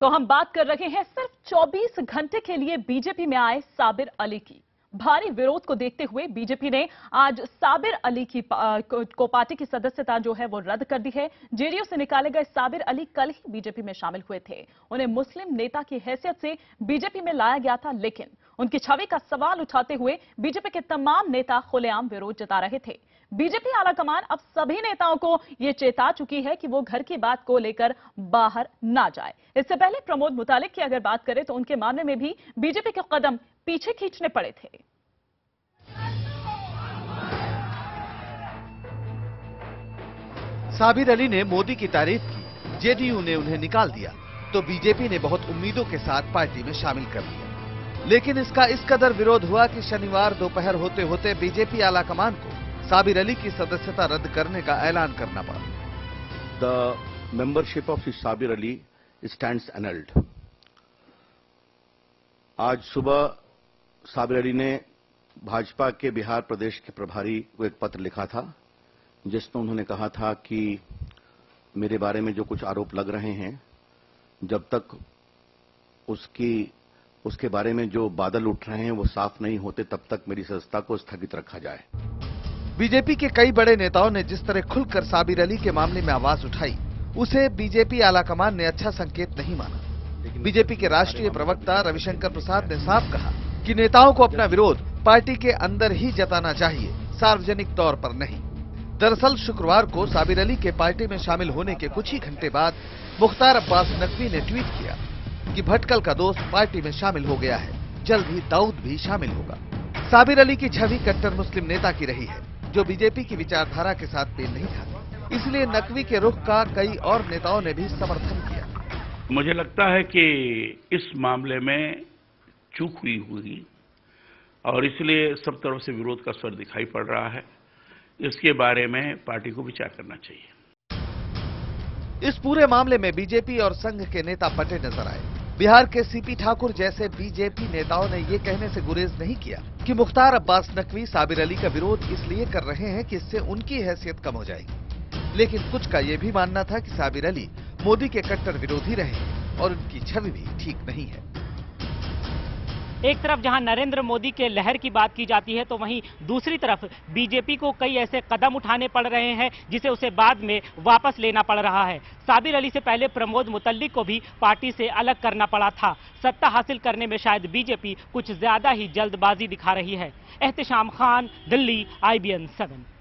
तो हम बात कर रहे हैं सिर्फ 24 घंटे के लिए बीजेपी में आए साबिर अली की। भारी विरोध को देखते हुए बीजेपी ने आज साबिर अली को पार्टी की सदस्यता जो है वो रद्द कर दी है। जेडीयू से निकाले गए साबिर अली कल ही बीजेपी में शामिल हुए थे। उन्हें मुस्लिम नेता की हैसियत से बीजेपी में लाया गया था, लेकिन उनकी छवि का सवाल उठाते हुए बीजेपी के तमाम नेता खुलेआम विरोध जता रहे थे। बीजेपी आलाकमान अब सभी नेताओं को ये चेता चुकी है कि वो घर की बात को लेकर बाहर ना जाए। इससे पहले प्रमोद मुतालिक की अगर बात करें तो उनके मामले में भी बीजेपी के कदम पीछे खींचने पड़े थे। साबिर अली ने मोदी की तारीफ की, जेडीयू ने उन्हें निकाल दिया तो बीजेपी ने बहुत उम्मीदों के साथ पार्टी में शामिल कर लिया। लेकिन इसका इस कदर विरोध हुआ कि शनिवार दोपहर होते होते बीजेपी आलाकमान को साबिर अली की सदस्यता रद्द करने का ऐलान करना पड़ा। The membership of Sabir Ali stands एनल्ड। आज सुबह साबिर अली ने भाजपा के बिहार प्रदेश के प्रभारी को एक पत्र लिखा था, जिसमें उन्होंने कहा था कि मेरे बारे में जो कुछ आरोप लग रहे हैं, जब तक उसके बारे में जो बादल उठ रहे हैं वो साफ नहीं होते, तब तक मेरी सदस्यता को स्थगित रखा जाए। बीजेपी के कई बड़े नेताओं ने जिस तरह खुलकर साबिर अली के मामले में आवाज उठाई, उसे बीजेपी आलाकमान ने अच्छा संकेत नहीं माना। बीजेपी के राष्ट्रीय प्रवक्ता रविशंकर प्रसाद ने साफ कहा कि नेताओं को अपना विरोध पार्टी के अंदर ही जताना चाहिए, सार्वजनिक तौर पर नहीं। दरअसल शुक्रवार को साबिर अली के पार्टी में शामिल होने के कुछ ही घंटे बाद मुख्तार अब्बास नकवी ने ट्वीट किया कि भटकल का दोस्त पार्टी में शामिल हो गया है, जल्द ही दाऊद भी शामिल होगा। साबिर अली की छवि कट्टर मुस्लिम नेता की रही है, जो बीजेपी की विचारधारा के साथ मेल नहीं था। इसलिए नकवी के रुख का कई और नेताओं ने भी समर्थन किया। मुझे लगता है कि इस मामले में चूक हुई और इसलिए सब तरफ से विरोध का स्वर दिखाई पड़ रहा है। इसके बारे में पार्टी को विचार करना चाहिए। इस पूरे मामले में बीजेपी और संघ के नेता पटे नजर आए। बिहार के सीपी ठाकुर जैसे बीजेपी नेताओं ने ये कहने से गुरेज नहीं किया कि मुख्तार अब्बास नकवी साबिर अली का विरोध इसलिए कर रहे हैं कि इससे उनकी हैसियत कम हो जाएगी। लेकिन कुछ का ये भी मानना था कि साबिर अली मोदी के कट्टर विरोधी रहे और उनकी छवि भी ठीक नहीं है। एक तरफ जहां नरेंद्र मोदी के लहर की बात की जाती है, तो वहीं दूसरी तरफ बीजेपी को कई ऐसे कदम उठाने पड़ रहे हैं जिसे उसे बाद में वापस लेना पड़ रहा है। साबिर अली से पहले प्रमोद मुतल्लिक को भी पार्टी से अलग करना पड़ा था। सत्ता हासिल करने में शायद बीजेपी कुछ ज्यादा ही जल्दबाजी दिखा रही है। एहतिशाम खान, दिल्ली, IBN 7।